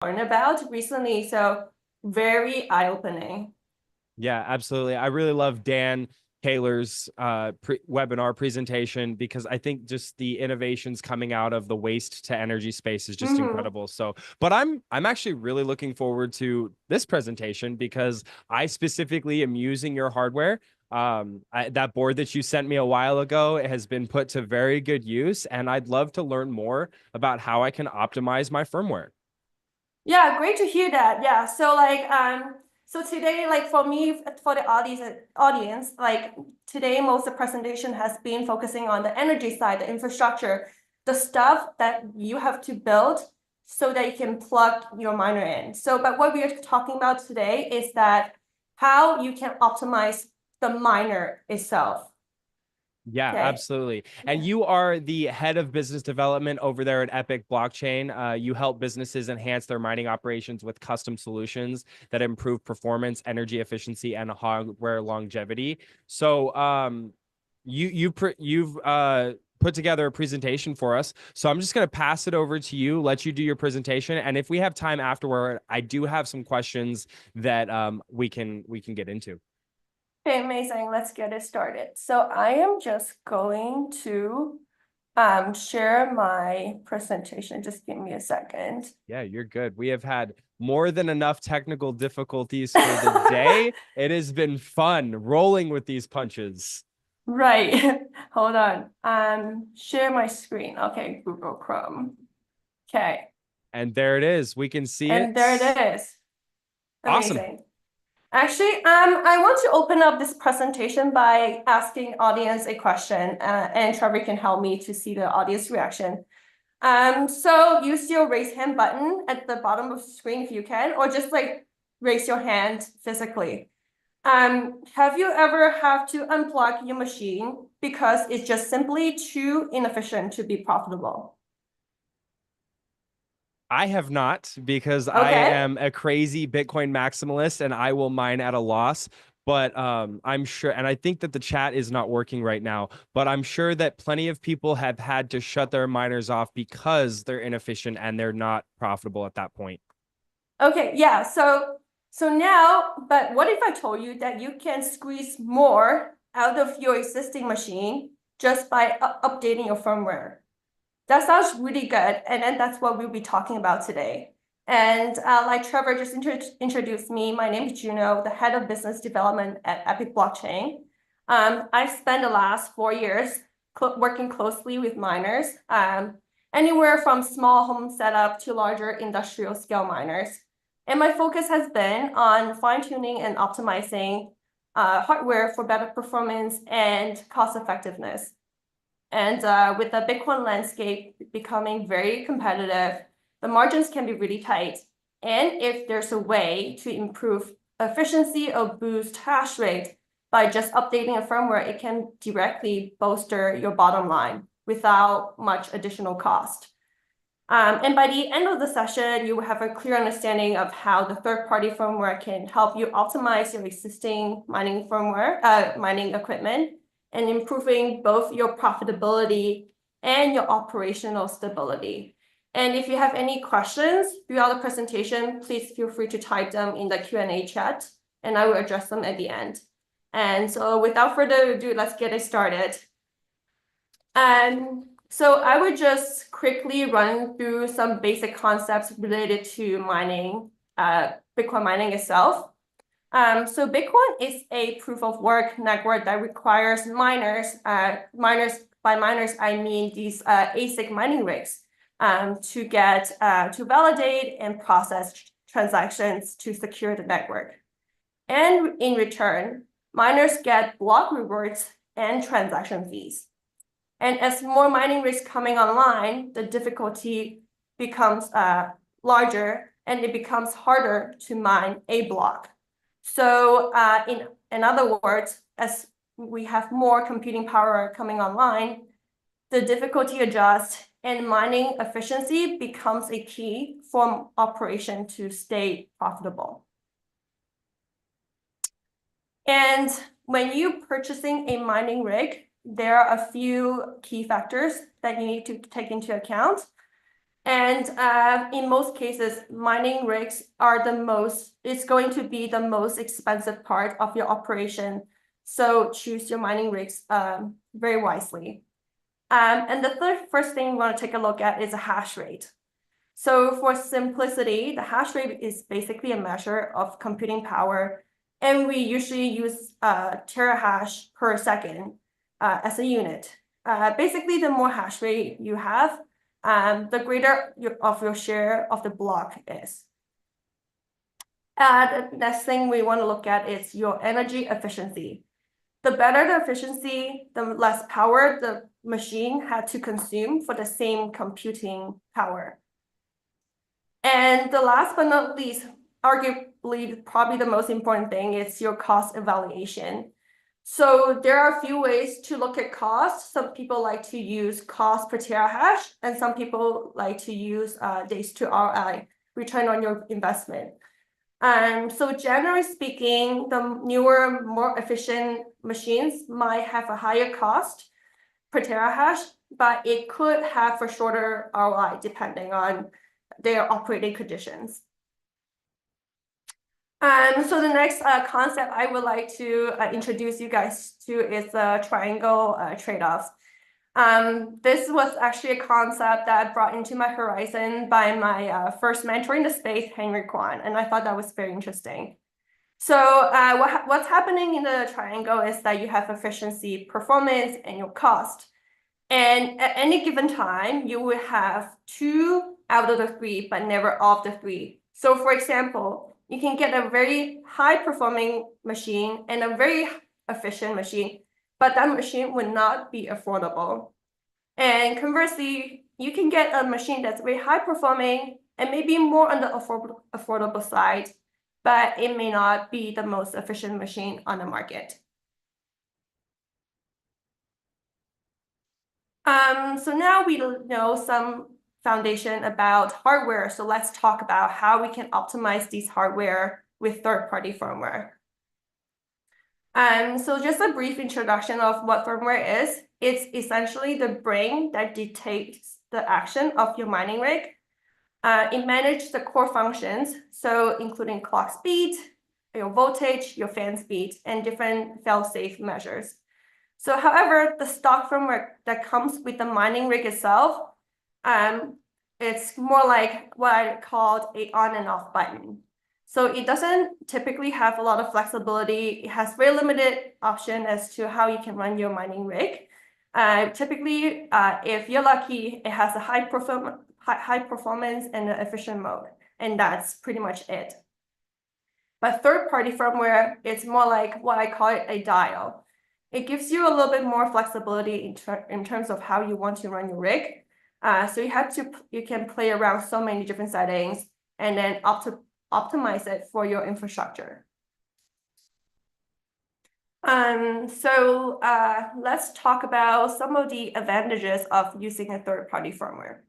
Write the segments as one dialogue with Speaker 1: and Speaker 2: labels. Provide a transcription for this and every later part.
Speaker 1: learned about recently. So very eye-opening.
Speaker 2: Yeah, absolutely. I really love Dan Taylor's webinar presentation because I think just the innovations coming out of the waste to energy space is just
Speaker 1: Hmm.
Speaker 2: incredible. So, but I'm actually really looking forward to this presentation because I specifically am using your hardware. That board that you sent me a while ago has been put to very good use, and I'd love to learn more about how I can optimize my firmware.
Speaker 1: Yeah, great to hear that. Yeah. So today, like for me, for the audience, like today, most of the presentation has been focusing on the energy side, the infrastructure, the stuff that you have to build so that you can plug your miner in. So, but what we are talking about today is that how you can optimize the miner itself.
Speaker 2: Yeah,
Speaker 1: Okay.
Speaker 2: absolutely. And
Speaker 1: Yeah.
Speaker 2: you are the head of business development over there at Epic Blockchain. You help businesses enhance their mining operations with custom solutions that improve performance, energy efficiency, and hardware longevity. So, you've put together a presentation for us. So I'm just going to pass it over to you, let you do your presentation, and if we have time afterward, I do have some questions that we can get into.
Speaker 1: Okay, amazing. Let's get it started. So I am just going to share my presentation. Just give me a second.
Speaker 2: Yeah, you're good. We have had more than enough technical difficulties for the day. It has been fun rolling with these punches.
Speaker 1: Right. Hold on. Share my screen. Okay, Google Chrome. Okay.
Speaker 2: And there it is. We can see it.
Speaker 1: And there it is.
Speaker 2: Awesome.
Speaker 1: Amazing. Actually, I want to open up this presentation by asking audience a question, and Trevor can help me to see the audience reaction. So use your raise hand button at the bottom of the screen if you can, or just like raise your hand physically. Have you ever have to unplug your machine because it's just simply too inefficient to be profitable?
Speaker 2: I have not because I
Speaker 1: Okay.
Speaker 2: am a crazy Bitcoin maximalist and I will mine at a loss. But I'm sure, and I think that the chat is not working right now, but I'm sure that plenty of people have had to shut their miners off because they're inefficient and they're not profitable at that point.
Speaker 1: Okay, yeah. So now, but what if I told you that you can squeeze more out of your existing machine just by updating your firmware? That sounds really good. And then that's what we'll be talking about today. And like Trevor just introduced me, my name is Juno, the head of business development at Epic Blockchain. I've spent the last 4 years working closely with miners, anywhere from small home setup to larger industrial scale miners. And my focus has been on fine-tuning and optimizing hardware for better performance and cost effectiveness. And with the Bitcoin landscape becoming very competitive, the margins can be really tight. And if there's a way to improve efficiency or boost hash rate by just updating a firmware, it can directly bolster your bottom line without much additional cost. And by the end of the session, you will have a clear understanding of how the third-party firmware can help you optimize your existing mining mining equipment, and improving both your profitability and your operational stability. And if you have any questions throughout the presentation, please feel free to type them in the Q&A chat, and I will address them at the end. And so without further ado, let's get it started. So I would just quickly run through some basic concepts related to mining, Bitcoin mining itself. So Bitcoin is a proof of work network that requires miners, by miners, I mean these ASIC mining rigs, to validate and process transactions to secure the network. And in return, miners get block rewards and transaction fees. And as more mining rigs coming online, the difficulty becomes larger and it becomes harder to mine a block. So in other words, as we have more computing power coming online, the difficulty adjusts and mining efficiency becomes a key for operation to stay profitable. And when you're purchasing a mining rig, there are a few key factors that you need to take into account. And in most cases, mining rigs are it's going to be the most expensive part of your operation. So choose your mining rigs very wisely. And the first thing we want to take a look at is a hash rate. So for simplicity, the hash rate is basically a measure of computing power. And we usually use terahash per second as a unit. Basically, the more hash rate you have, the greater your share of the block is. The next thing we want to look at is your energy efficiency. The better the efficiency, the less power the machine had to consume for the same computing power. And the last but not least, arguably probably the most important thing is your cost evaluation. So there are a few ways to look at cost. Some people like to use cost per terahash, and some people like to use days to ROI, return on your investment. So generally speaking, the newer, more efficient machines might have a higher cost per terahash, but it could have a shorter ROI depending on their operating conditions. So the next concept I would like to introduce you guys to is the triangle trade-offs. This was actually a concept that brought into my horizon by my first mentor in the space, Henry Kwan, and I thought that was very interesting. So what's happening in the triangle is that you have efficiency, performance, and your cost. And at any given time, you will have 2 out of the 3, but never all of the 3. So for example, you can get a very high-performing machine and a very efficient machine, but that machine would not be affordable. And conversely, you can get a machine that's very high-performing and maybe more on the affordable side, but it may not be the most efficient machine on the market. So now we know some foundation about hardware. So let's talk about how we can optimize these hardware with third-party firmware. So just a brief introduction of what firmware is. It's essentially the brain that dictates the action of your mining rig. It manages the core functions, so including clock speed, your voltage, your fan speed, and different fail-safe measures. So however, the stock firmware that comes with the mining rig itself, it's more like what I called a on and off button. So it doesn't typically have a lot of flexibility. It has very limited option as to how you can run your mining rig. Typically, if you're lucky, it has a high performance and an efficient mode, and that's pretty much it. But third-party firmware, it's more like what I call it a dial. It gives you a little bit more flexibility in terms of how you want to run your rig. So you can play around so many different settings and then optimize it for your infrastructure. So let's talk about some of the advantages of using a third-party firmware.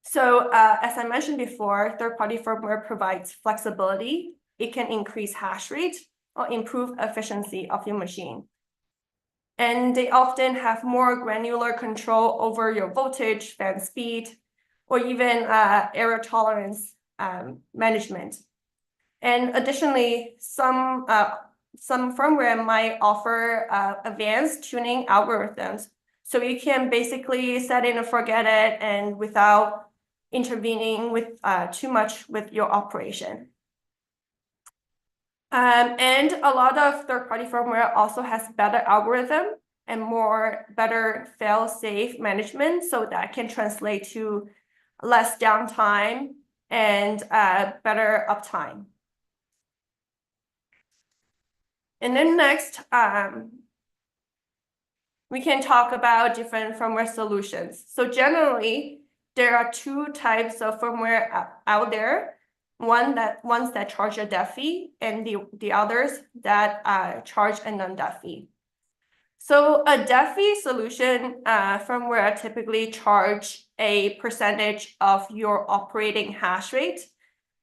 Speaker 1: So as I mentioned before, third-party firmware provides flexibility. It can increase hash rate or improve efficiency of your machine. And they often have more granular control over your voltage, fan speed, or even error tolerance management. And additionally, some firmware might offer advanced tuning algorithms. So you can basically set it and forget it and without intervening with too much with your operation. And a lot of third-party firmware also has better algorithm and better fail-safe management, so that can translate to less downtime and better uptime. And then next, we can talk about different firmware solutions. So generally, there are 2 types of firmware out there. Ones that charge a dev fee, and the others that charge a non-dev fee. So a dev fee solution firmware typically charge a percentage of your operating hash rate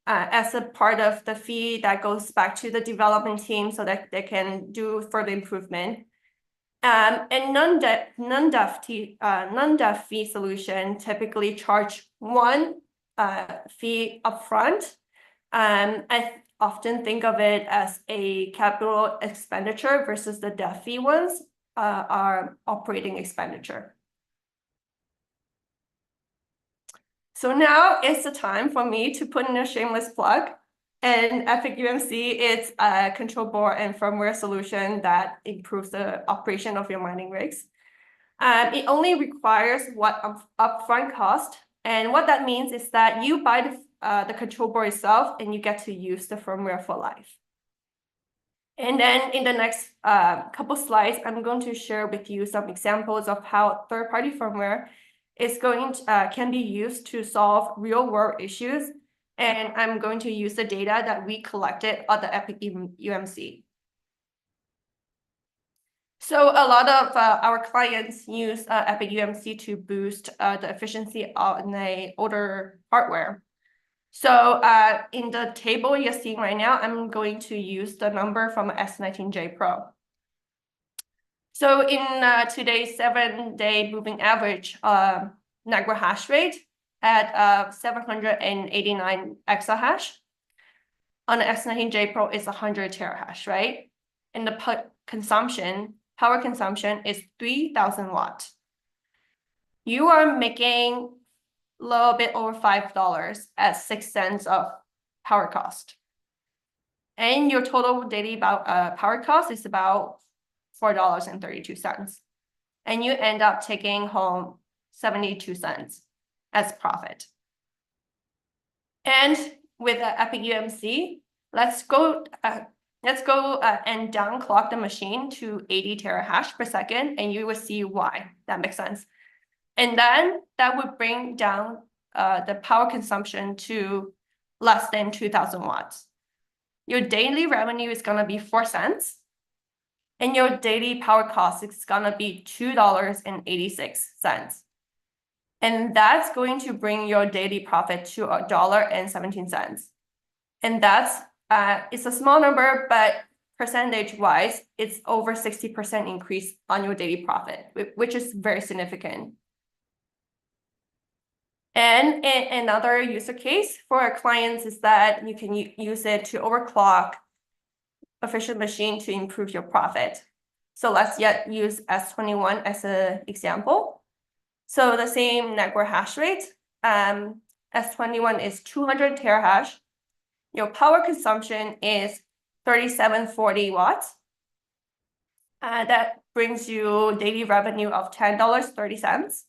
Speaker 1: as a part of the fee that goes back to the development team so that they can do further improvement. And non-dev fee solution typically charge one fee upfront. I often think of it as a capital expenditure versus the dev fee ones are operating expenditure. So now it's the time for me to put in a shameless plug. And Epic UMC is a control board and firmware solution that improves the operation of your mining rigs. It only requires what upfront cost. And what that means is that you buy the control board itself and you get to use the firmware for life. And then in the next couple slides, I'm going to share with you some examples of how third-party firmware is can be used to solve real-world issues. And I'm going to use the data that we collected at the Epic UMC. So a lot of our clients use Epic UMC to boost the efficiency on the older hardware. So in the table you're seeing right now, I'm going to use the number from S19J Pro. So in today's 7-day moving average, network hash rate at 789 exahash on the S19J Pro is 100 terahash, right? And the power consumption is 3,000 watts. You are making a little bit over $5 at 6 cents of power cost. And your total daily power cost is about $4.32. And you end up taking home 72 cents as profit. And with Epic UMC, let's go and downclock the machine to 80 terahash per second, and you will see why that makes sense. And then that would bring down the power consumption to less than 2,000 watts. Your daily revenue is going to be 4 cents, and your daily power cost is going to be $2.86. And that's going to bring your daily profit to $1.17. And that's it's a small number, but percentage-wise, it's over 60% increase on your daily profit, which is very significant. And another user case for our clients is that you can use it to overclock efficient machine to improve your profit. So let's use S21 as an example. So the same network hash rate, S21 is 200 terahash. Your power consumption is 3740 watts. That brings you daily revenue of $10.30.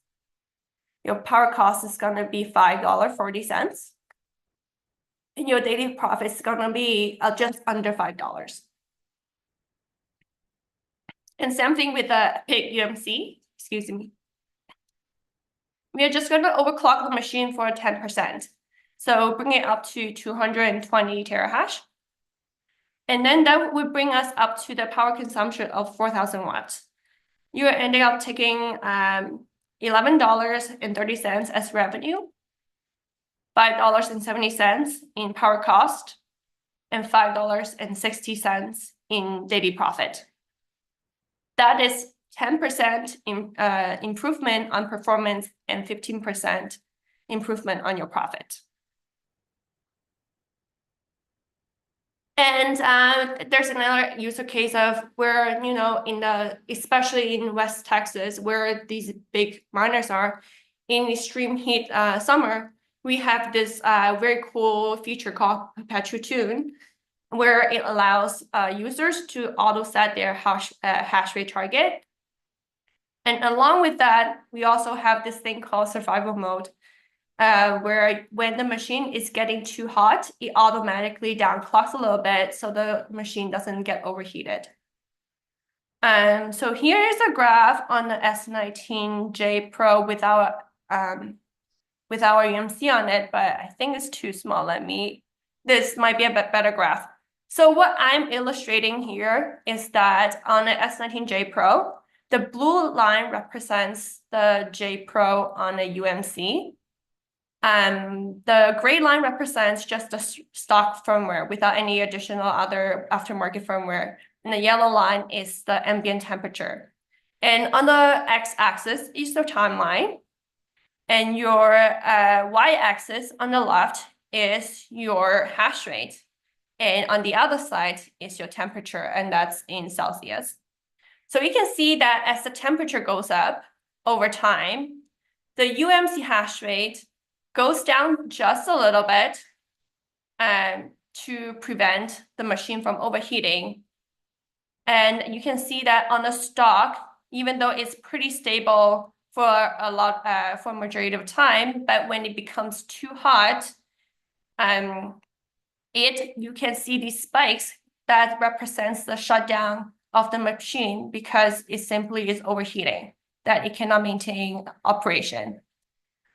Speaker 1: Your power cost is going to be $5.40. And your daily profit is going to be just under $5. And same thing with the Epic UMC, excuse me. We are just going to overclock the machine for 10%. So bring it up to 220 terahash. And then that would bring us up to the power consumption of 4,000 watts. You're ending up taking $11.30 as revenue, $5.70 in power cost, and $5.60 in daily profit. That is 10% improvement on performance and 15% improvement on your profit. And there's another use case of where, especially in West Texas, where these big miners are, in extreme heat summer, we have this very cool feature called Perpetual Tune, where it allows users to auto set their hash rate target. And along with that, we also have this thing called survival mode, where when the machine is getting too hot, it automatically downclocks a little bit so the machine doesn't get overheated. So here is a graph on the S19J Pro without UMC on it, but I think it's too small. This might be a bit better graph. So what I'm illustrating here is that on the S19J Pro, the blue line represents the J Pro on a UMC. The gray line represents just the stock firmware without any additional other aftermarket firmware. And the yellow line is the ambient temperature. And on the x-axis is the timeline. And your y-axis on the left is your hash rate. And on the other side is your temperature, and that's in Celsius. So you can see that as the temperature goes up over time, the UMC hash rate goes down just a little bit to prevent the machine from overheating. And you can see that on the stock, even though it's pretty stable for a majority of time, but when it becomes too hot, you can see these spikes that represents the shutdown of the machine because it simply is overheating, that it cannot maintain operation.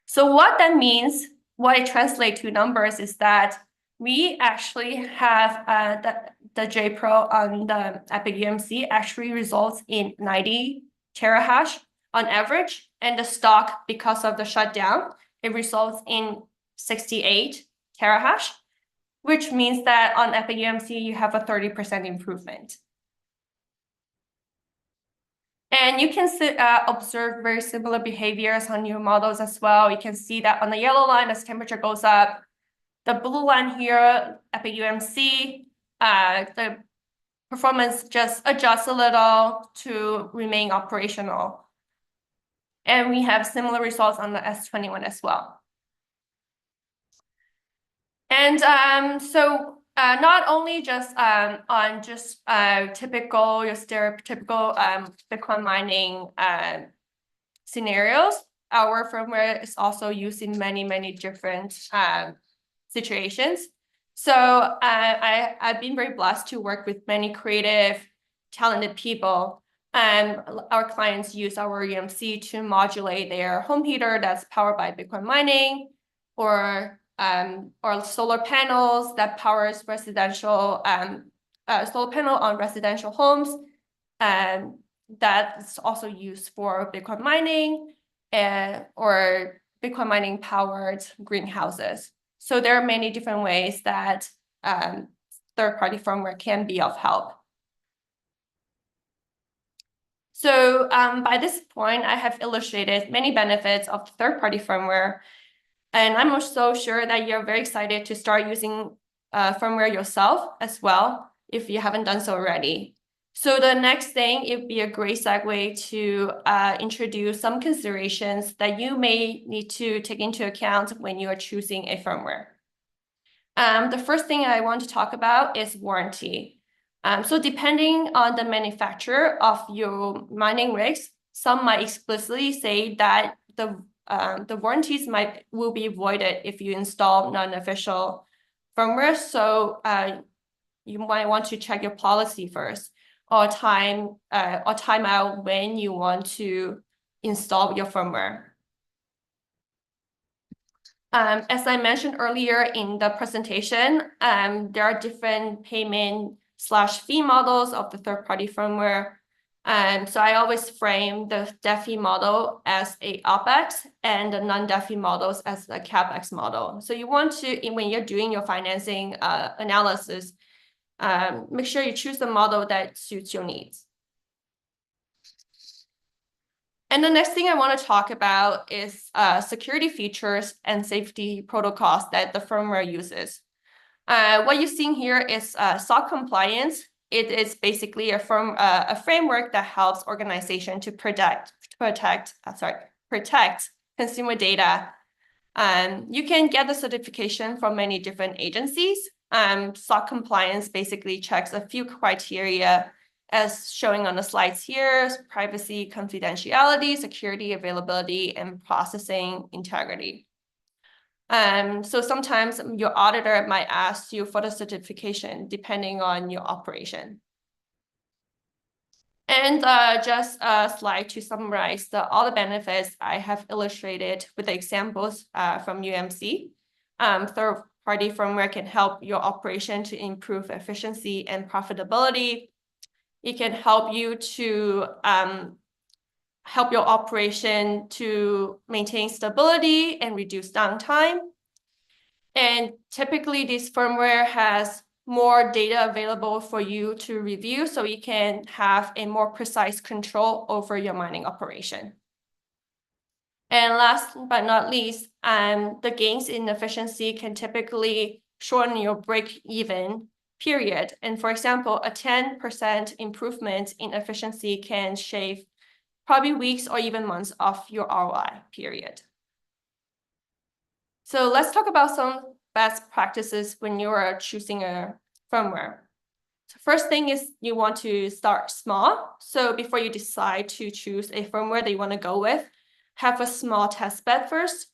Speaker 1: So what that means, what it translates to numbers is that we actually have the JPro on the Epic UMC actually results in 90 terahash on average, and the stock, because of the shutdown, it results in 68 terahash, which means that on Epic UMC, you have a 30% improvement. And you can observe very similar behaviors on new models as well. You can see that on the yellow line, as temperature goes up, the blue line here, Epic UMC, the performance just adjusts a little to remain operational. And we have similar results on the S21 as well. And not only just on just typical, your stereotypical Bitcoin mining scenarios, our firmware is also used in many, many different situations. So I've been very blessed to work with many creative, talented people. Our clients use our UMC to modulate their home heater that's powered by Bitcoin mining, or solar panels that powers residential solar panel on residential homes, and that's also used for Bitcoin mining or Bitcoin mining powered greenhouses. So there are many different ways that third-party firmware can be of help. So by this point, I have illustrated many benefits of third-party firmware. And I'm also sure that you're very excited to start using firmware yourself as well, if you haven't done so already. So the next thing, it would be a great segue to introduce some considerations that you may need to take into account when you are choosing a firmware. The first thing I want to talk about is warranty. So depending on the manufacturer of your mining rigs, some might explicitly say that the warranties will be voided if you install non-official firmware. So you might want to check your policy first, or time out when you want to install your firmware. As I mentioned earlier in the presentation, there are different payment/fee models of the third-party firmware. So I always frame the DeFi model as a OpEx and the non-DeFi models as a CapEx model. So you want to, when you're doing your financing analysis, make sure you choose the model that suits your needs. And the next thing I want to talk about is security features and safety protocols that the firmware uses. What you're seeing here is SOC compliance. It is basically a framework that helps organizations to protect consumer data. You can get the certification from many different agencies. SOC compliance basically checks a few criteria as showing on the slides here: privacy, confidentiality, security, availability, and processing integrity. So sometimes your auditor might ask you for the certification depending on your operation. And just a slide to summarize all the benefits I have illustrated with the examples from UMC. Third-party firmware can help your operation to improve efficiency and profitability. It can help you to help your operation to maintain stability and reduce downtime. And typically, this firmware has more data available for you to review, so you can have a more precise control over your mining operation. And last but not least, the gains in efficiency can typically shorten your break-even period. And for example, a 10% improvement in efficiency can shave probably weeks or even months off your ROI period. So let's talk about some best practices when you are choosing a firmware. So first thing is you want to start small. So before you decide to choose a firmware that you want to go with, have a small test bed first.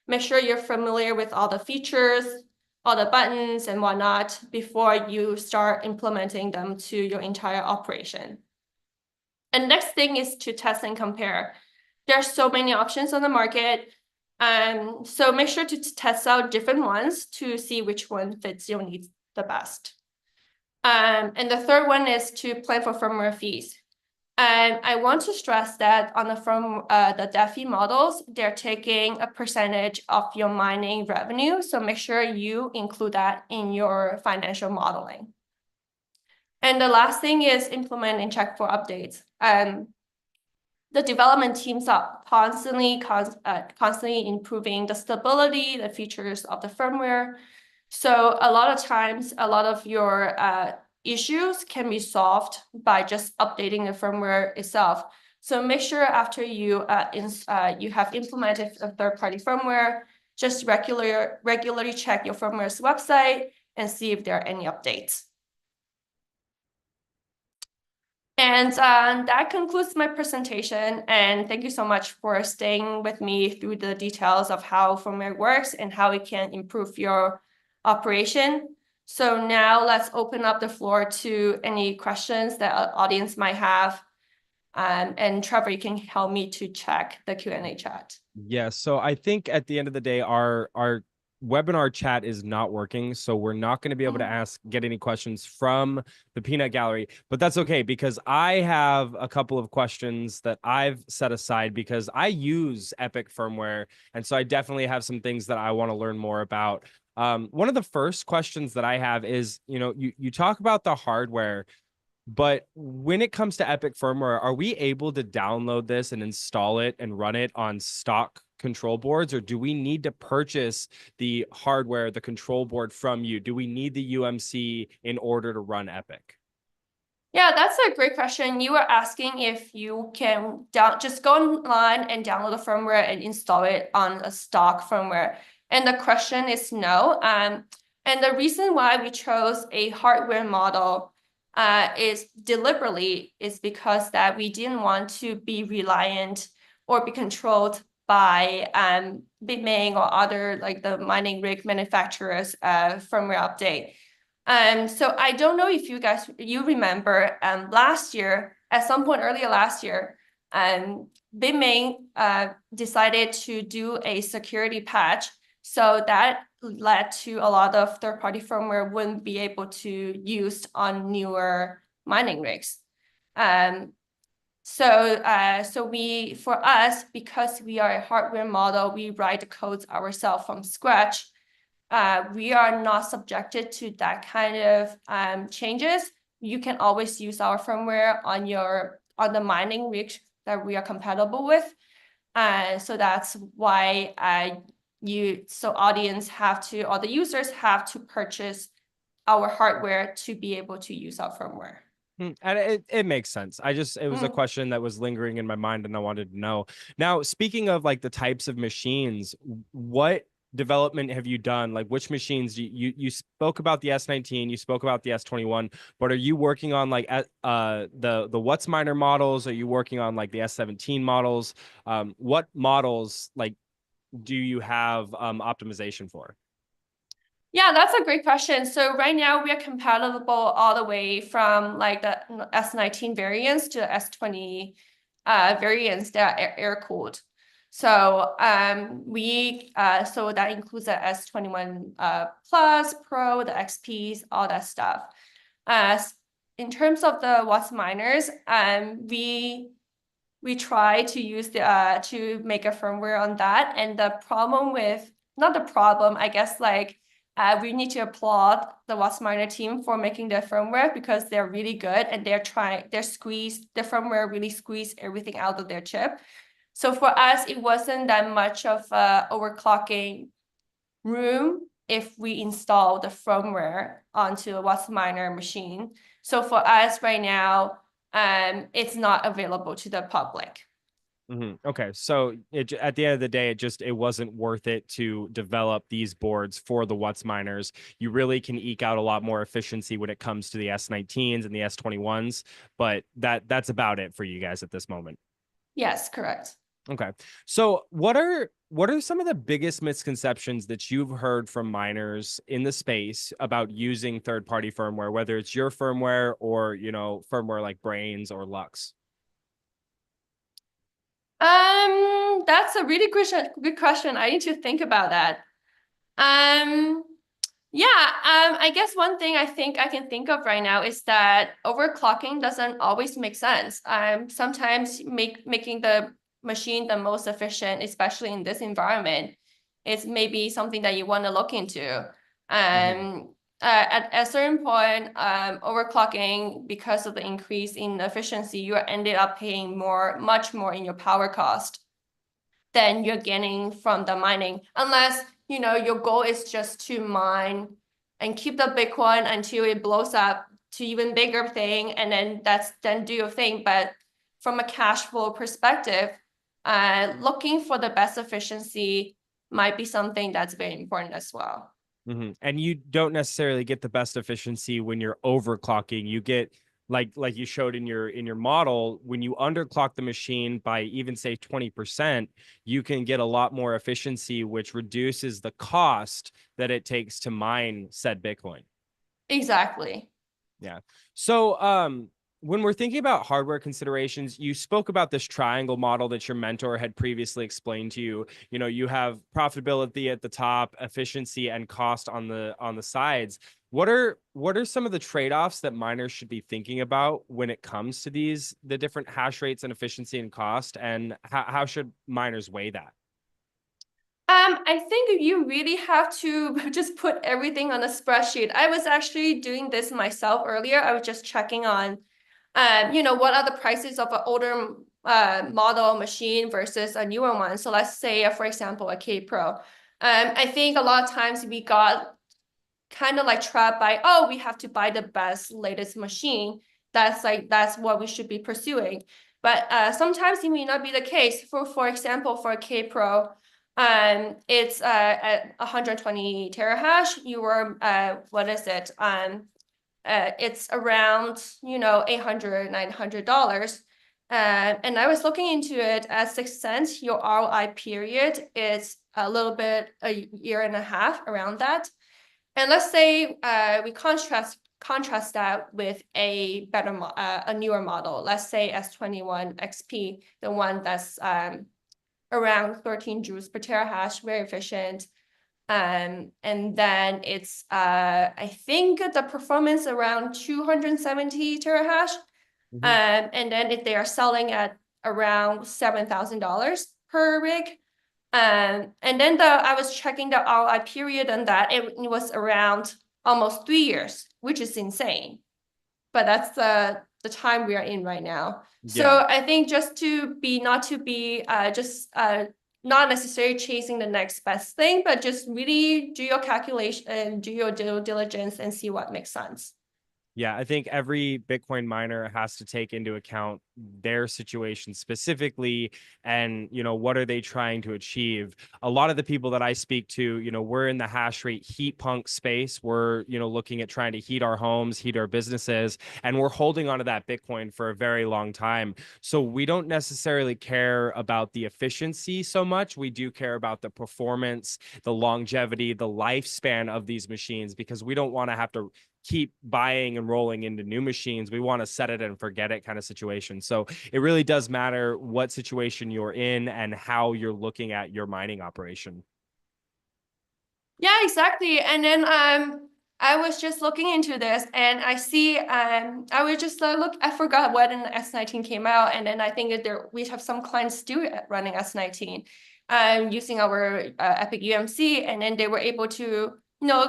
Speaker 1: Make sure you're familiar with all the features, all the buttons and whatnot before you start implementing them to your entire operation. And next thing is to test and compare. There are so many options on the market. So make sure to test out different ones to see which one fits your needs the best. And the third one is to plan for firmware fees. And I want to stress that on the DeFi models, they're taking a percentage of your mining revenue. So make sure you include that in your financial modeling. And the last thing is implement and check for updates. The development teams are constantly improving the stability, the features of the firmware. So a lot of times, a lot of your issues can be solved by just updating the firmware itself. So make sure after you have implemented a third-party firmware, just regularly check your firmware's website and see if there are any updates. And that concludes my presentation. And thank you so much for staying with me through the details of how firmware works and how it can improve your operation. So now let's open up the floor to any questions that our audience might have. And Trevor, you can help me to check the Q&A chat.
Speaker 2: Yeah, so I think at the end of the day, our webinar chat is not working, so we're not going to be able to get any questions from the peanut gallery, but that's okay because I have a couple of questions that I've set aside because I use Epic firmware, and so I definitely have some things that I want to learn more about. One of the first questions that I have is, you talk about the hardware, but when it comes to Epic firmware, are we able to download this and install it and run it on stock control boards, or do we need to purchase the hardware, the control board from you? Do we need the UMC in order to run Epic?
Speaker 1: Yeah, that's a great question. You were asking if you can just go online and download the firmware and install it on a stock firmware. And the question is no. And the reason why we chose a hardware model is because that we didn't want to be reliant or be controlled by Bitmain or other like the mining rig manufacturers firmware update. So I don't know if you remember last year, at some point earlier last year, Bitmain decided to do a security patch. So that led to a lot of third-party firmware wouldn't be able to use on newer mining rigs. So for us, because we are a hardware model, we write the codes ourselves from scratch. We are not subjected to that kind of changes. You can always use our firmware on the mining rig that we are compatible with. So that's why the users have to purchase our hardware to be able to use our firmware.
Speaker 2: And it makes sense. It was a question that was lingering in my mind and I wanted to know. Now, speaking of like the types of machines, what development have you done? Like which machines you spoke about the S19, you spoke about the S21, but are you working on like the WhatsMiner models? Are you working on like the S17 models? What models like do you have optimization for?
Speaker 1: Yeah, that's a great question. So right now we are compatible all the way from like the S19 variants to the S20 variants that are air-cooled. So so that includes the S21 Plus, Pro, the XPs, all that stuff. In terms of the WhatsMiners, we try to use to make a firmware on that. And the problem not the problem, I guess like we need to applaud the WhatsMiner team for making their firmware because they're really good and the firmware really squeeze everything out of their chip. So for us, it wasn't that much of a overclocking room if we install the firmware onto a WhatsMiner machine. So for us right now, it's not available to the public.
Speaker 2: Okay, so at the end of the day, it wasn't worth it to develop these boards for the What's miners. You really can eke out a lot more efficiency when it comes to the S19s and the S21s, but that's about it for you guys at this moment.
Speaker 1: Yes, correct.
Speaker 2: Okay. So what are some of the biggest misconceptions that you've heard from miners in the space about using third-party firmware, whether it's your firmware or, firmware like Brains or Lux?
Speaker 1: That's a really good question. I need to think about that. Um, yeah, I guess one thing I think I can think of right now is that overclocking doesn't always make sense. Sometimes making the machine the most efficient, especially in this environment, is maybe something that you want to look into.
Speaker 2: Mhm.
Speaker 1: At a certain point, overclocking, because of the increase in efficiency, you ended up paying much more in your power cost than you're getting from the mining, unless your goal is just to mine and keep the Bitcoin until it blows up to even bigger thing, and then do your thing. But from a cash flow perspective, looking for the best efficiency might be something that's very important as well.
Speaker 2: And you don't necessarily get the best efficiency when you're overclocking. You get like you showed in your model, when you underclock the machine by even say 20%, you can get a lot more efficiency, which reduces the cost that it takes to mine said Bitcoin.
Speaker 1: Exactly.
Speaker 2: Yeah. So, when we're thinking about hardware considerations, you spoke about this triangle model that your mentor had previously explained to you. You have profitability at the top, efficiency and cost on the sides. What are some of the trade-offs that miners should be thinking about when it comes to the different hash rates and efficiency and cost, and how should miners weigh that?
Speaker 1: I think you really have to just put everything on a spreadsheet. I was actually doing this myself earlier. I was just checking on, what are the prices of an older model machine versus a newer one. So let's say, for example, a K Pro. I think a lot of times we got kind of like trapped by, oh, we have to buy the best, latest machine. That's what we should be pursuing. But sometimes it may not be the case. For example, for a K Pro, it's at 120 terahash. You were what is it? It's around $800, $900. And I was looking into it at 6 cents. Your ROI period is a little bit a year and a half, around that. And let's say we contrast that with a newer model. Let's say S21 XP, the one that's around 13 joules per terahash, very efficient. And then it's I think the performance around 270 terahash.
Speaker 2: Mhm.
Speaker 1: And then if they are selling at around $7,000 per rig. And then I was checking the ROI period on that. It was around almost 3 years, which is insane. But that's the time we are in right now.
Speaker 2: Yeah.
Speaker 1: So I think just not to be just not necessarily chasing the next best thing, but just really do your calculation and do your due diligence and see what makes sense.
Speaker 2: Yeah, I think every Bitcoin miner has to take into account their situation specifically, and what are they trying to achieve. A lot of the people that I speak to, we're in the hash rate heat punk space. We're looking at trying to heat our homes, heat our businesses, and we're holding onto that Bitcoin for a very long time. So we don't necessarily care about the efficiency so much. We do care about the performance, the longevity, the lifespan of these machines, because we don't want to have to keep buying and rolling into new machines. We want to set it and forget it kind of situation. So it really does matter what situation you're in and how you're looking at your mining operation.
Speaker 1: Yeah, exactly. And then I was just looking into this and I see I was just look, I forgot when S19 came out, and then I think that we have some clients still running S19 using our Epic UMC, and then they were able to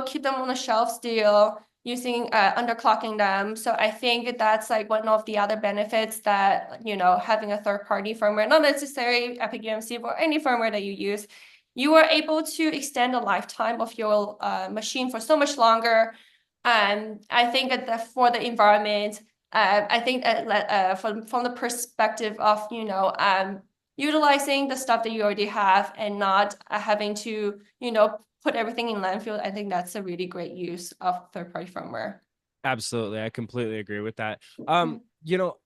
Speaker 1: keep them on the shelf still. using underclocking them. So I think that's like one of the other benefits that, having a third-party firmware, not necessarily Epic UMC, but any firmware that you use, you are able to extend the lifetime of your machine for so much longer. I think that for the environment, I think from the perspective of, utilizing the stuff that you already have and not having to, put everything in landfill, I think that's a really great use of third-party firmware.
Speaker 2: Absolutely. I completely agree with that.
Speaker 1: Mhm.
Speaker 2: You know,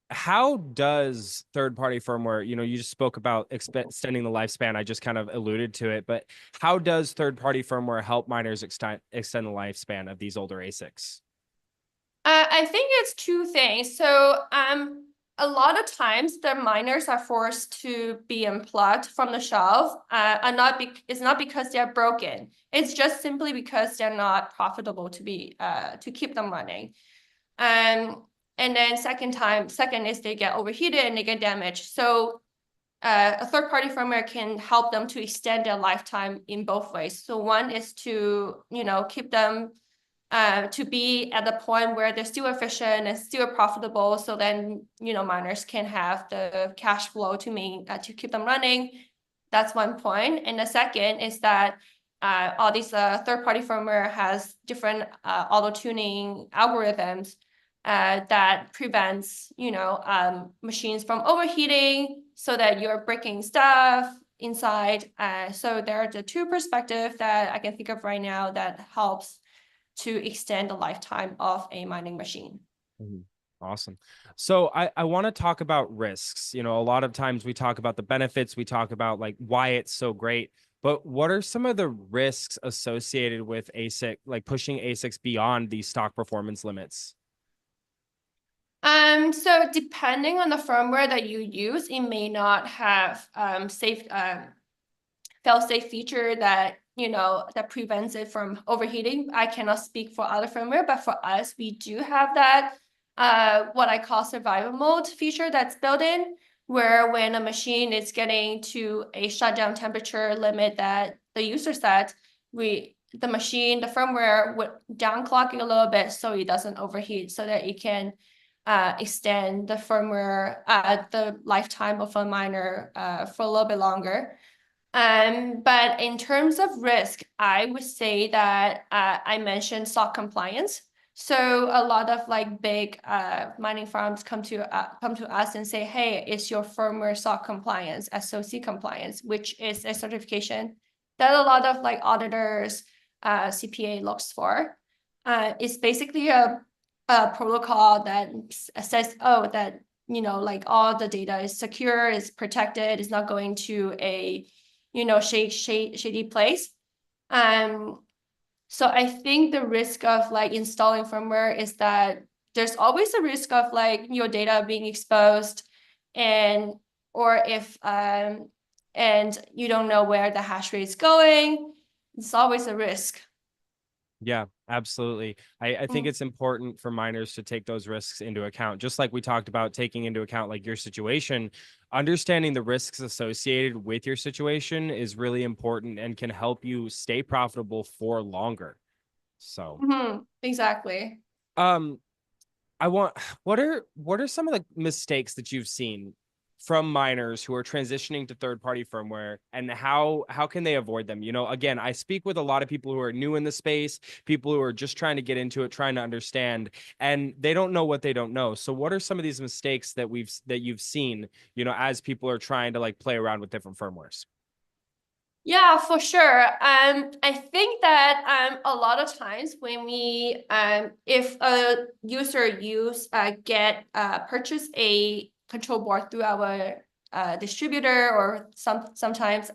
Speaker 2: how does third-party firmware, you just spoke about extending the lifespan. I just kind of alluded to it, but how does third-party firmware help miners extend the lifespan of these older ASICs?
Speaker 1: I think it's two things. So, a lot of times the miners are forced to be unplugged from the shelf. It's not because they're broken. It's just simply because they're not profitable to keep them running. And then second is they get overheated and they get damaged. So, a third-party firmware can help them to extend their lifetime in both ways. So one is to, keep them to be at the point where they're still efficient and still profitable. So then, miners can have the cash flow to keep them running. That's one point. And the second is that all these third-party firmware has different auto-tuning algorithms that prevents, machines from overheating so that you're breaking stuff inside. So there are the two perspectives that I can think of right now that helps to extend the lifetime of a mining machine.
Speaker 2: Mhm. Awesome. So I want to talk about risks. A lot of times we talk about the benefits, we talk about like why it's so great, but what are some of the risks associated with ASIC, like pushing ASICs beyond these stock performance limits?
Speaker 1: So depending on the firmware that you use, it may not have fail-safe feature that that prevents it from overheating. I cannot speak for other firmware, but for us, we do have that what I call survival mode feature that's built in, where when a machine is getting to a shutdown temperature limit that the user set, the firmware would downclock it a little bit so it doesn't overheat, so that it can extend the lifetime of a miner for a little bit longer. But in terms of risk, I would say that I mentioned SOC compliance. So a lot of like big mining farms come to us and say, "Hey, is your firmware SOC compliance, SOC compliance, which is a certification that a lot of like auditors, CPA looks for. It's basically a protocol that says, oh, that like all the data is secure, is protected, is not going to a shady place. Um, so I think the risk of like installing firmware is that there's always a risk of like your data being exposed, and or if and you don't know where the hash rate is going. It's always a risk.
Speaker 2: Yeah, absolutely. I think
Speaker 1: Mm.
Speaker 2: it's important for miners to take those risks into account, just like we talked about taking into account like your situation. Understanding the risks associated with your situation is really important and can help you stay profitable for longer. So,
Speaker 1: Exactly.
Speaker 2: um, I want what are some of the mistakes that you've seen from miners who are transitioning to third-party firmware, and how can they avoid them? Again, I speak with a lot of people who are new in the space, people who are just trying to get into it, trying to understand, and they don't know what they don't know. So what are some of these mistakes that you've seen, as people are trying to like play around with different firmwares?
Speaker 1: Yeah, for sure. I think that a lot of times when if a user purchase a control board through our distributor, or sometimes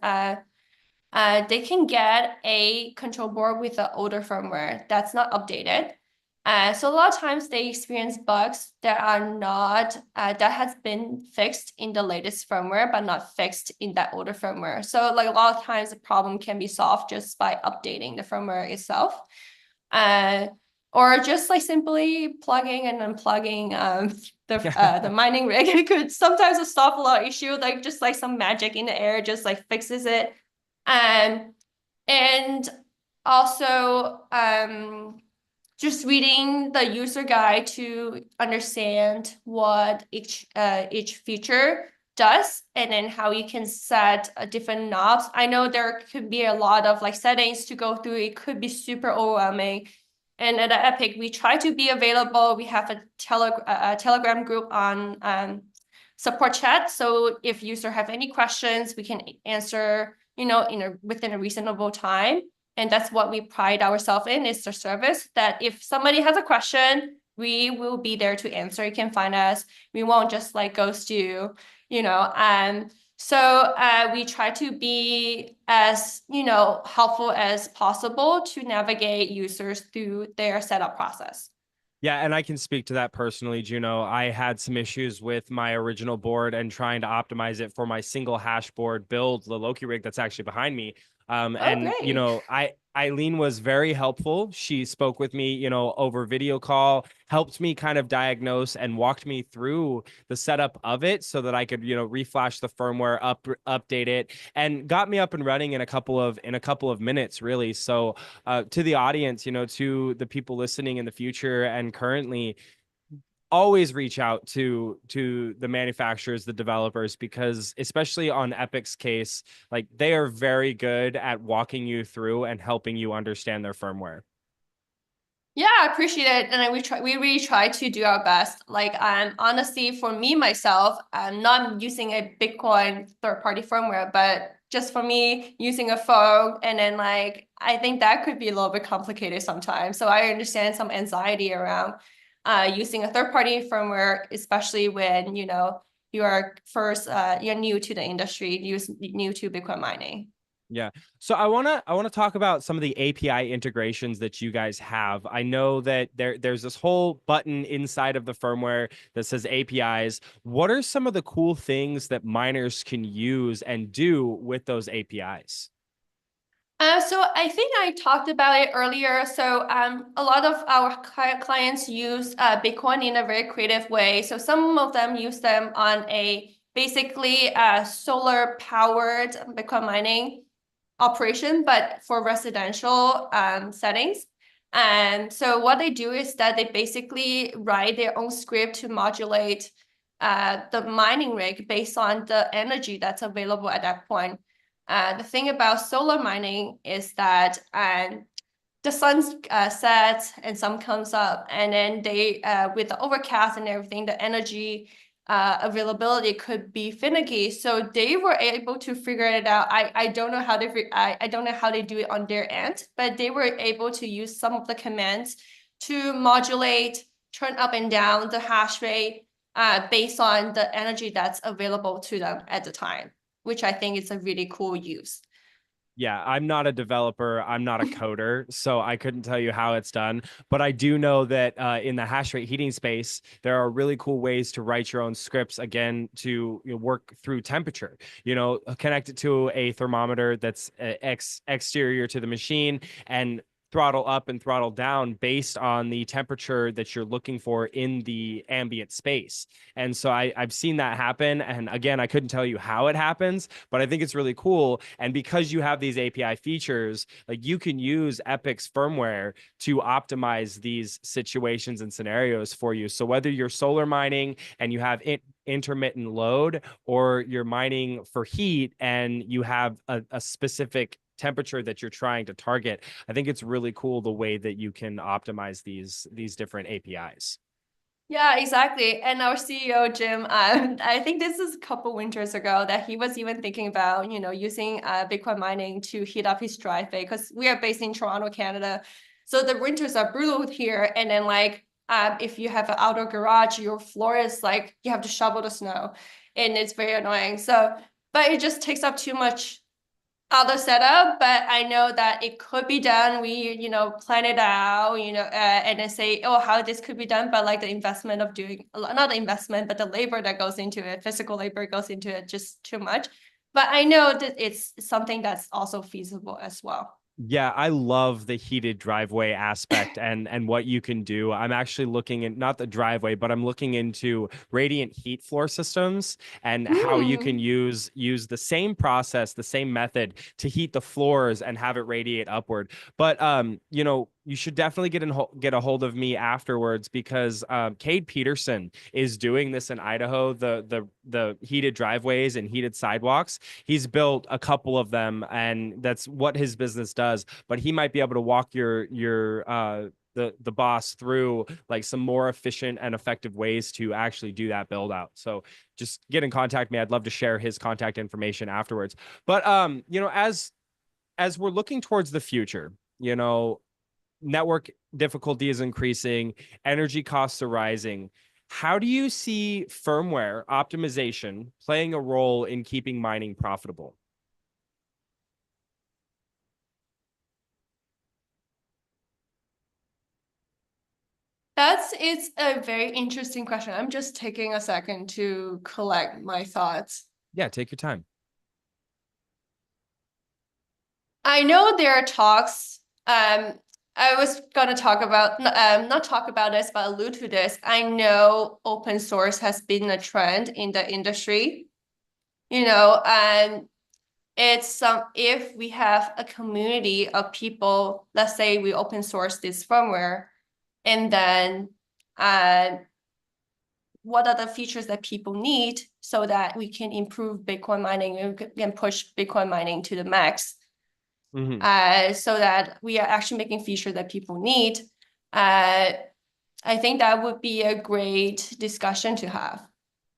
Speaker 1: they can get a control board with an older firmware that's not updated. So a lot of times they experience bugs that are not that has been fixed in the latest firmware, but not fixed in that older firmware. So like a lot of times the problem can be solved just by updating the firmware itself, uh, or just like simply plugging and unplugging the mining rig. It could sometimes solve a lot of issue, like just like some magic in the air just like fixes it. Um, and also, just reading the user guide to understand what each feature does, and then how you can set different knobs. I know there could be a lot of like settings to go through. It could be super overwhelming. And at Epic, we try to be available. We have a Telegram group on support chat. So if user have any questions, we can answer, within a reasonable time. And that's what we pride ourselves in, is the service, that if somebody has a question, we will be there to answer. You can find us. We won't just like ghost you, so we try to be as, helpful as possible to navigate users through their setup process.
Speaker 2: Yeah, and I can speak to that personally, Juno. I had some issues with my original board and trying to optimize it for my single hash board build, the Loki rig that's actually behind me.
Speaker 1: Oh,
Speaker 2: And
Speaker 1: great.
Speaker 2: Eileen was very helpful. She spoke with me, over video call, helped me kind of diagnose and walked me through the setup of it so that I could, reflash the firmware, update it, and got me up and running in a couple of minutes, really. So to the audience, to the people listening in the future and currently, always reach out to the manufacturers, the developers, because especially on Epic's case, like they are very good at walking you through and helping you understand their firmware.
Speaker 1: Yeah, I appreciate it. And we really try to do our best. Like, honestly, for me, myself, I'm not using a Bitcoin third-party firmware, but just for me, using a phone, and then like, I think that could be a little bit complicated sometimes. So I understand some anxiety around using a third-party firmware, especially when, you're new to the industry, new to Bitcoin mining.
Speaker 2: Yeah. So I want to talk about some of the API integrations that you guys have. I know that there's this whole button inside of the firmware that says APIs. What are some of the cool things that miners can use and do with those APIs?
Speaker 1: So I think I talked about it earlier. So a lot of our clients use Bitcoin in a very creative way. So some of them use them on a basically solar powered Bitcoin mining operation, but for residential settings. And so what they do is that they basically write their own script to modulate the mining rig based on the energy that's available at that point. The thing about solar mining is that the sun sets and sun comes up, and then they, with the overcast and everything, the energy availability could be finicky. So they were able to figure it out. I don't know how I don't know how they do it on their end, but they were able to use some of the commands to modulate, turn up and down the hash rate based on the energy that's available to them at the time, which I think is a really cool use.
Speaker 2: Yeah, I'm not a developer. I'm not a coder, so I couldn't tell you how it's done. But I do know that in the hash rate heating space, there are really cool ways to write your own scripts, again, to work through temperature. Connect it to a thermometer that's exterior to the machine and throttle up and throttle down based on the temperature that you're looking for in the ambient space. And so I've seen that happen. And again, I couldn't tell you how it happens, but I think it's really cool. And because you have these API features, like you can use Epic's firmware to optimize these situations and scenarios for you. So whether you're solar mining and you have intermittent load, or you're mining for heat and you have a specific temperature that you're trying to target, I think it's really cool the way that you can optimize these different APIs.
Speaker 1: Yeah, exactly. And our CEO, Jim, I think this is a couple winters ago that he was even thinking about, using Bitcoin mining to heat up his driveway, because we are based in Toronto, Canada. So the winters are brutal here. And then like, if you have an outdoor garage, your floor is like, you have to shovel the snow, and it's very annoying. So, but it just takes up too much other setup, but I know that it could be done. We, plan it out, and then say, oh, how this could be done. But like the investment of doing, not the investment, but the labor that goes into it, physical labor goes into it, just too much. But I know that it's something that's also feasible as well.
Speaker 2: Yeah, I love the heated driveway aspect and what you can do. I'm actually looking at not the driveway, but I'm looking into radiant heat floor systems and how you can
Speaker 1: Hmm.
Speaker 2: use the same process, the same method to heat the floors and have it radiate upward. But you should definitely get a hold of me afterwards because Cade Peterson is doing this in Idaho, the heated driveways and heated sidewalks. He's built a couple of them, and that's what his business does. But he might be able to walk the boss through like some more efficient and effective ways to actually do that build out. So just get in contact with me. I'd love to share his contact information afterwards. But as we're looking towards the future, network difficulty is increasing, energy costs are rising. How do you see firmware optimization playing a role in keeping mining profitable?
Speaker 1: It's a very interesting question. I'm just taking a second to collect my thoughts.
Speaker 2: Yeah, take your time.
Speaker 1: I know there are talks. I was gonna talk about not talk about this, but allude to this. I know open source has been a trend in the industry, and it's if we have a community of people, let's say we open source this firmware, and then what are the features that people need so that we can improve Bitcoin mining and push Bitcoin mining to the max. So that we are actually making features that people need. I think that would be a great discussion to have.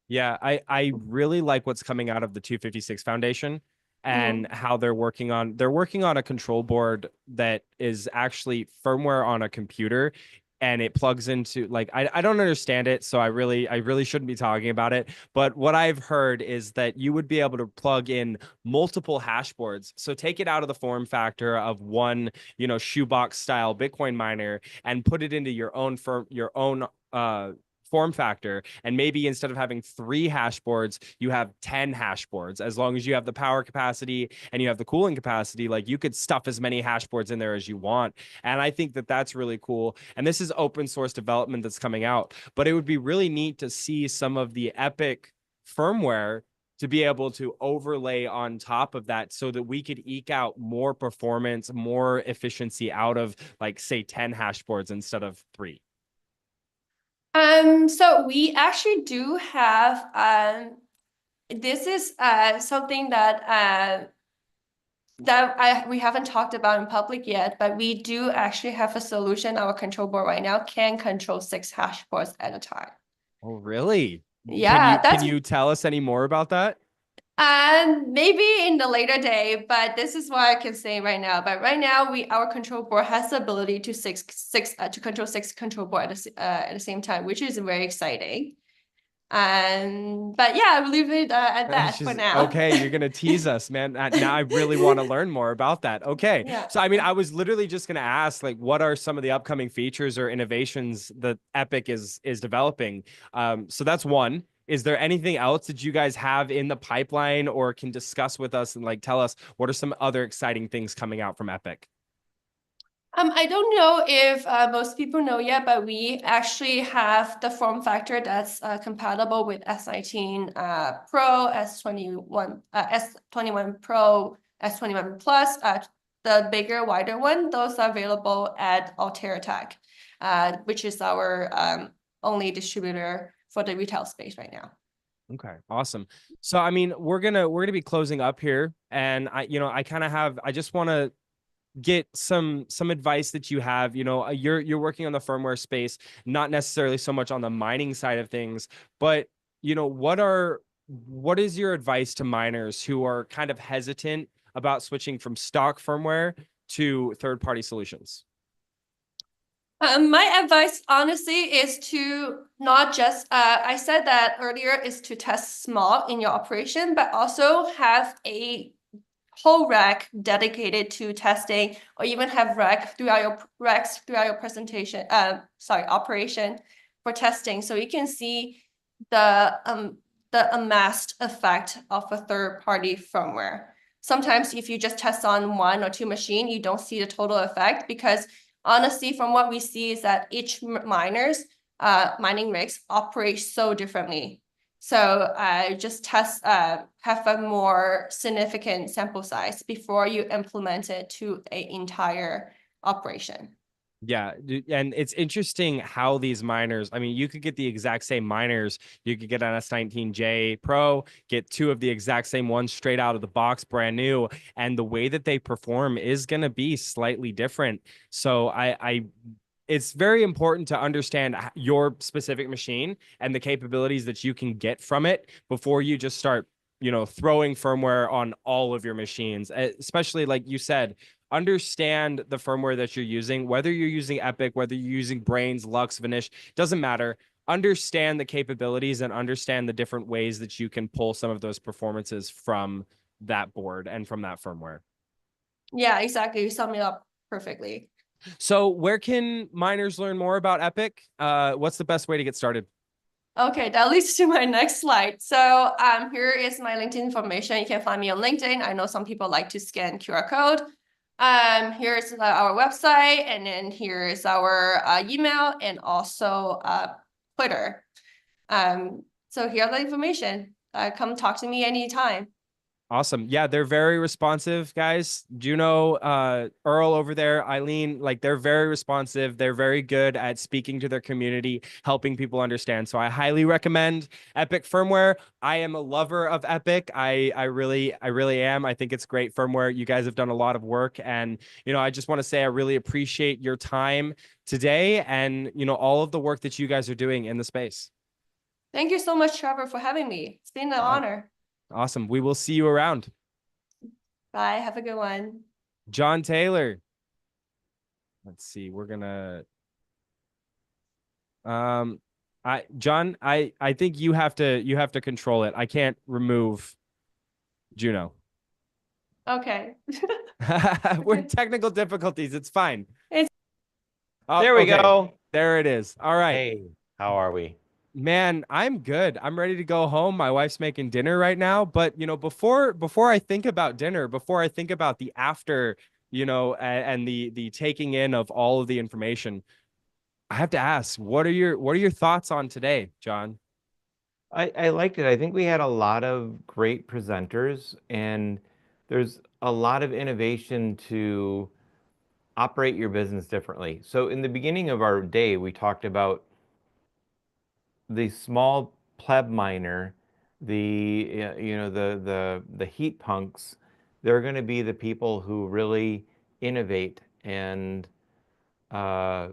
Speaker 2: Yeah, I really like what's coming out of the 256 Foundation and
Speaker 1: Mm-hmm.
Speaker 2: how they're working on a control board that is actually firmware on a computer, and it plugs into like I don't understand it, so I really shouldn't be talking about it. But what I've heard is that you would be able to plug in multiple hash boards. So take it out of the form factor of one, shoebox style Bitcoin miner and put it into your own form factor, and maybe instead of having 3 hash boards you have 10 hash boards. As long as you have the power capacity and you have the cooling capacity, like you could stuff as many hash boards in there as you want. And I think that that's really cool, and this is open source development that's coming out. But it would be really neat to see some of the epic firmware to be able to overlay on top of that so that we could eke out more performance, more efficiency out of, like, say 10 hash boards instead of 3.
Speaker 1: So we actually do have this is something that we haven't talked about in public yet, but we do actually have a solution. Our control board right now can control 6 hash boards at a time.
Speaker 2: Oh, really? Can you
Speaker 1: Yeah,
Speaker 2: can
Speaker 1: that's
Speaker 2: you tell us any more about that?
Speaker 1: maybe in the later day, but this is what I can say right now. But right now, our control board has the ability to control 6 control board at the same time, which is very exciting. But yeah, I will leave it at that for
Speaker 2: She's
Speaker 1: now.
Speaker 2: okay. You're gonna tease us, man. Now I really want to learn more about that. Okay,
Speaker 1: Yeah.
Speaker 2: so I mean, I was literally just gonna ask, like, what are some of the upcoming features or innovations that Epic is developing? So that's one. Is there anything else that you guys have in the pipeline or can discuss with us and like tell us what are some other exciting things coming out from Epic?
Speaker 1: I don't know if most people know yet, but we actually have the form factor that's compatible with S19 Pro, S21, S21 Pro, S21 Plus, the bigger, wider one. Those are available at Alteratech, which is our only distributor for the retail space right now.
Speaker 2: Okay, awesome. So I mean, we're gonna be closing up here, and I just want to get some advice that you have. You're working on the firmware space, not necessarily so much on the mining side of things, but what is your advice to miners who are kind of hesitant about switching from stock firmware to third-party solutions?
Speaker 1: My advice, honestly, is to not just, I said that earlier, is to test small in your operation, but also have a whole rack dedicated to testing, or even have racks throughout your presentation, operation for testing. So you can see the amassed effect of a third-party firmware. Sometimes if you just test on 1 or 2 machine, you don't see the total effect because honestly, from what we see is that each mining rigs operate so differently. So just have a more significant sample size before you implement it to an entire operation.
Speaker 2: Yeah, and it's interesting how these miners, I mean, you could get the exact same miners. You could get an S19J Pro, get two of the exact same ones straight out of the box, brand new, and the way that they perform is going to be slightly different. So it's very important to understand your specific machine and the capabilities that you can get from it before you just start, throwing firmware on all of your machines, especially like you said, understand the firmware that you're using, whether you're using Epic, whether you're using Brains, Lux, Vanish, doesn't matter. Understand the capabilities and understand the different ways that you can pull some of those performances from that board and from that firmware.
Speaker 1: Yeah, exactly. You sum it up perfectly.
Speaker 2: So, where can miners learn more about Epic? What's the best way to get started?
Speaker 1: Okay, that leads to my next slide. So here is my LinkedIn information. You can find me on LinkedIn. I know some people like to scan QR code. Here's our website, and then here is our email and also Twitter. So here are the information. Come talk to me anytime.
Speaker 2: Awesome. Yeah, they're very responsive, guys. Juno, Earl over there, Eileen, like they're very responsive. They're very good at speaking to their community, helping people understand. So I highly recommend Epic firmware. I am a lover of Epic. I really am. I think it's great firmware. You guys have done a lot of work, and I just want to say I really appreciate your time today, and all of the work that you guys are doing in the space.
Speaker 1: Thank you so much, Trevor, for having me. It's been an honor.
Speaker 2: Awesome. We will see you around.
Speaker 1: Bye. Have a good one.
Speaker 2: John Taylor. Let's see. We're gonna um John, I think you have to control it. I can't remove Juno.
Speaker 1: Okay.
Speaker 2: We're technical difficulties. It's fine.
Speaker 1: It's
Speaker 2: Oh,
Speaker 3: There we
Speaker 2: okay.
Speaker 3: go.
Speaker 2: There it is. All right.
Speaker 3: Hey, how are we?
Speaker 2: Man, I'm good. I'm ready to go home. My wife's making dinner right now, but before I think about dinner, before I think about the after, and the taking in of all of the information, I have to ask, what are your thoughts on today, John?
Speaker 3: I liked it. I think we had a lot of great presenters, and there's a lot of innovation to operate your business differently. So in the beginning of our day, we talked about the small pleb miner, the the heat punks. They're going to be the people who really innovate and uh,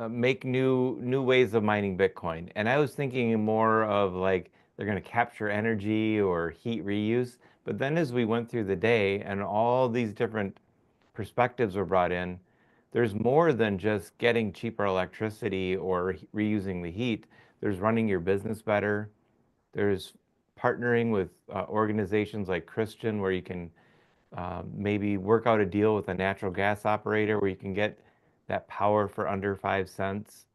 Speaker 3: make new ways of mining Bitcoin. And I was thinking more of like they're going to capture energy or heat reuse. But then as we went through the day and all these different perspectives were brought in, there's more than just getting cheaper electricity or reusing the heat. There's running your business better. There's partnering with organizations like Christian, where you can maybe work out a deal with a natural gas operator where you can get that power for under 5 cents.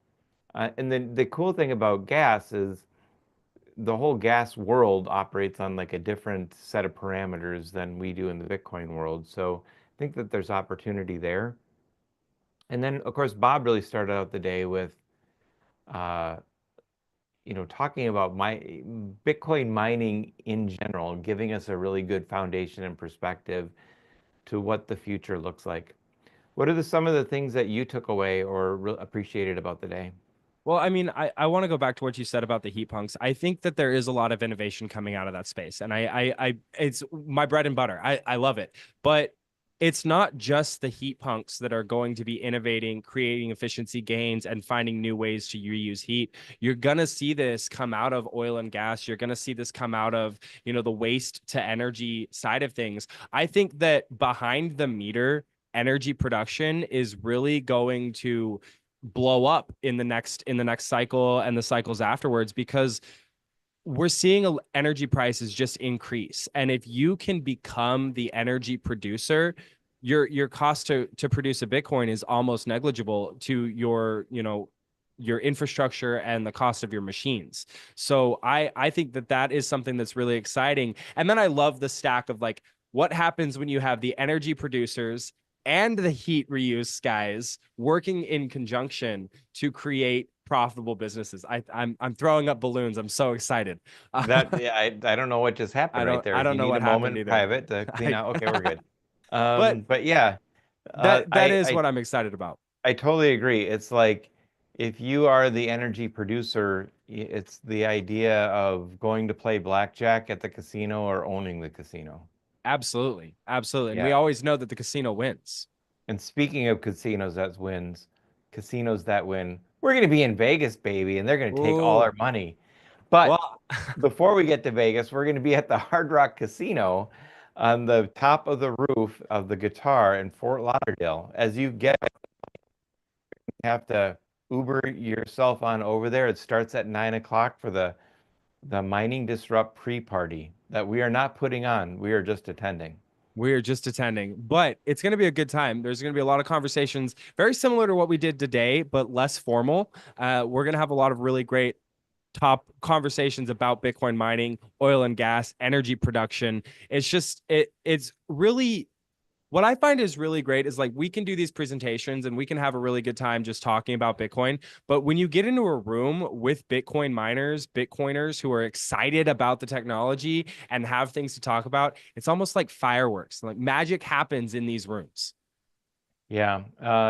Speaker 3: And then the cool thing about gas is the whole gas world operates on like a different set of parameters than we do in the Bitcoin world. So I think that there's opportunity there. And then, of course, Bob really started out the day with, uh, talking about my Bitcoin mining in general, giving us a really good foundation and perspective to what the future looks like. What are some of the things that you took away or appreciated about the day?
Speaker 2: Well, I mean, I want to go back to what you said about the heat punks. I think that there is a lot of innovation coming out of that space, and it's my bread and butter. I love it, but it's not just the heat punks that are going to be innovating, creating efficiency gains, and finding new ways to reuse heat. You're gonna see this come out of oil and gas. You're gonna see this come out of the waste to energy side of things. I think that behind the meter energy production is really going to blow up in the next cycle and the cycles afterwards, because we're seeing energy prices just increase. And if you can become the energy producer, your cost to produce a Bitcoin is almost negligible to your infrastructure and the cost of your machines. So I think that is something that's really exciting. And then I love the stack of like what happens when you have the energy producers and the heat reuse guys working in conjunction to create profitable businesses. I'm throwing up balloons. I'm so excited.
Speaker 3: Yeah, I don't know what just happened right there.
Speaker 2: I
Speaker 3: If
Speaker 2: don't
Speaker 3: you
Speaker 2: know
Speaker 3: need a
Speaker 2: what happened
Speaker 3: moment
Speaker 2: either.
Speaker 3: private to clean
Speaker 2: I,
Speaker 3: out, okay, we're good.
Speaker 2: but
Speaker 3: But yeah,
Speaker 2: that is
Speaker 3: I
Speaker 2: what I'm excited about.
Speaker 3: I totally agree. It's like if you are the energy producer, it's the idea of going to play blackjack at the casino or owning the casino.
Speaker 2: Absolutely. Absolutely. And we
Speaker 3: Yeah.
Speaker 2: always know that the casino wins.
Speaker 3: And speaking of casinos that win, we're going to be in Vegas, baby, and they're going to take all our
Speaker 2: Ooh.
Speaker 3: money. But
Speaker 2: Well,
Speaker 3: before we get to Vegas, we're going to be at the Hard Rock Casino on the top of the roof of the Guitar in Fort Lauderdale. As you have to Uber yourself on over there. It starts at 9 o'clock for the Mining Disrupt pre-party that we are not putting on. We are just attending.
Speaker 2: we're just attending, but it's going to be a good time. There's going to be a lot of conversations, very similar to what we did today, but less formal. We're going to have a lot of really great top conversations about Bitcoin mining, oil and gas, energy production. It's really what I find is really great is like we can do these presentations and we can have a really good time just talking about Bitcoin. But when you get into a room with Bitcoin miners, Bitcoiners who are excited about the technology and have things to talk about, it's almost like fireworks. Like magic happens in these rooms.
Speaker 3: Yeah,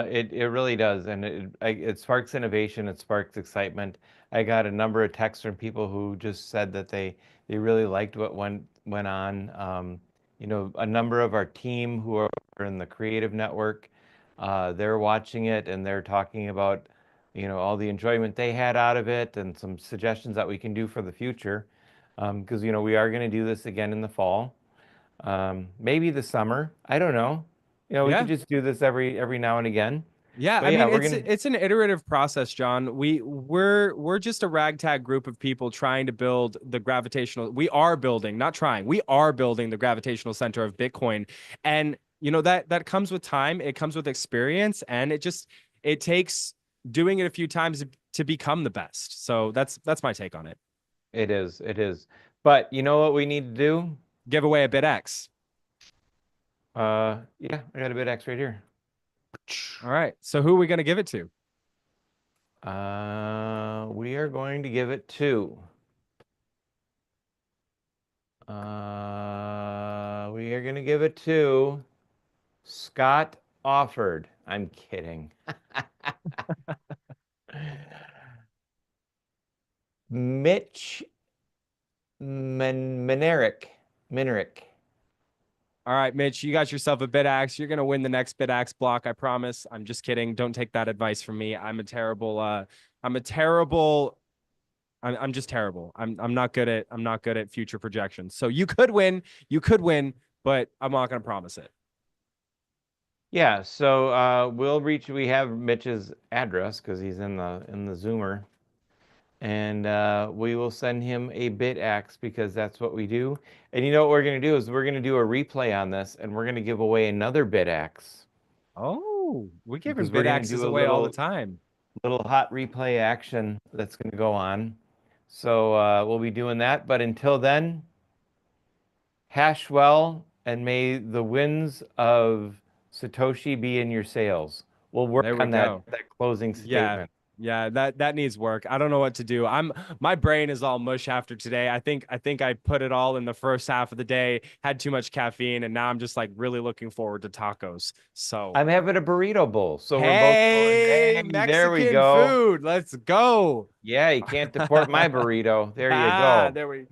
Speaker 3: it really does, and it sparks innovation. It sparks excitement. I got a number of texts from people who just said that they really liked what went on. A number of our team who are in the creative network, they're watching it and they're talking about, all the enjoyment they had out of it and some suggestions that we can do for the future. Because we are going to do this again in the fall, maybe the summer. I don't know. We could
Speaker 2: Yeah.
Speaker 3: just do this every now and again.
Speaker 2: Yeah, I
Speaker 3: But yeah,
Speaker 2: mean
Speaker 3: we're gonna.
Speaker 2: it's an iterative process, John. We're just a ragtag group of people trying to build the gravitational. We are building, not trying. We are building the gravitational center of Bitcoin. And that comes with time, it comes with experience, and it takes doing it a few times to become the best. So that's my take on it.
Speaker 3: It is. It is. But you know what we need to do?
Speaker 2: Give away a bit X.
Speaker 3: Yeah, I got a bit X right here.
Speaker 2: All right. So who are we going to give it to?
Speaker 3: We are going to give it to. We are going to give it to Scott Offord. I'm kidding. Mitch Minerick.
Speaker 2: All right, Mitch, you got yourself a bit axe. You're gonna win the next bit axe block. I promise. I'm just kidding. Don't take that advice from me. I'm a terrible. I'm just terrible. I'm not good at future projections. So you could win, but I'm not gonna promise it.
Speaker 3: Yeah, so we have Mitch's address because he's in the Zoomer, and we will send him a bit axe because that's what we do. And you know what we're gonna do is we're gonna do a replay on this, and we're gonna give away another bit axe
Speaker 2: Oh, we're giving
Speaker 3: because we're
Speaker 2: bit
Speaker 3: gonna
Speaker 2: axes
Speaker 3: do a
Speaker 2: away all the
Speaker 3: little
Speaker 2: time.
Speaker 3: little hot replay action that's gonna go on. So we'll be doing that. But until then, hash well, and may the winds of Satoshi be in your sails. We'll work
Speaker 2: There we
Speaker 3: on that
Speaker 2: go.
Speaker 3: that closing
Speaker 2: Yeah.
Speaker 3: statement.
Speaker 2: Yeah, that needs work. I don't know what to do. My brain is all mush after today. I think I put it all in the first half of the day, had too much caffeine, and now I'm just like really looking forward to tacos. So,
Speaker 3: I'm having a burrito bowl, so we're both going.
Speaker 2: hey,
Speaker 3: Hey, there we
Speaker 2: Mexican
Speaker 3: go.
Speaker 2: food. Let's go.
Speaker 3: Yeah, you can't deport my burrito. There you
Speaker 2: Ah,
Speaker 3: go.
Speaker 2: there we